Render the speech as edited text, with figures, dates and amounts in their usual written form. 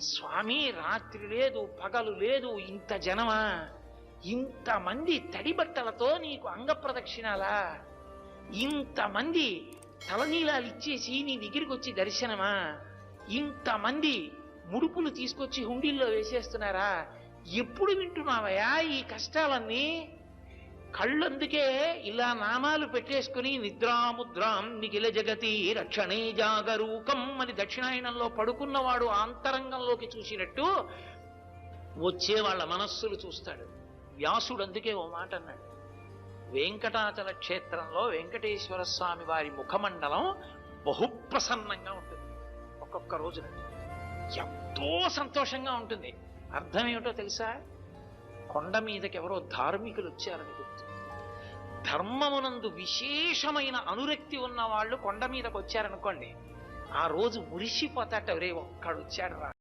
స్వామి రాత్రి లేదు పగలు లేదు, ఇంత జనమా, ఇంతమంది తడి బట్టలతో నీకు అంగ ప్రదక్షిణాలా, ఇంతమంది తలనీలాలు ఇచ్చేసి నీ దగ్గరికి వచ్చి దర్శనమా, ఇంతమంది ముడుపులు తీసుకొచ్చి హుండీల్లో వేసేస్తున్నారా, ఎప్పుడు వింటున్నావయ్యా ఈ కష్టాలన్నీ? కళ్ళందుకే ఇలా నామాలు పెట్టేసుకుని నిద్రాముద్రాం నిఖిల జగతి రక్షణే జాగరూకం అని దక్షిణాయనంలో పడుకున్నవాడు ఆంతరంగంలోకి చూసినట్టు వచ్చే వాళ్ళ మనస్సులు చూస్తాడు. వ్యాసుడు అందుకే ఓ మాట అన్నాడు, వెంకటాచల క్షేత్రంలో వెంకటేశ్వర స్వామి వారి ముఖమండలం బహుప్రసన్నంగా ఉంటుంది. ఒక్కొక్క రోజున ఎంతో సంతోషంగా ఉంటుంది. అర్థం ఏమిటో తెలుసా? కొండ మీదకి ఎవరో ధార్మికులు వచ్చారని గుర్తు. ధర్మమునందు విశేషమైన అనురక్తి ఉన్న వాళ్ళు కొండ మీదకి వచ్చారనుకోండి, ఆ రోజు మురిసిపోతాట, రే ఒక్కడు వచ్చాడు రా.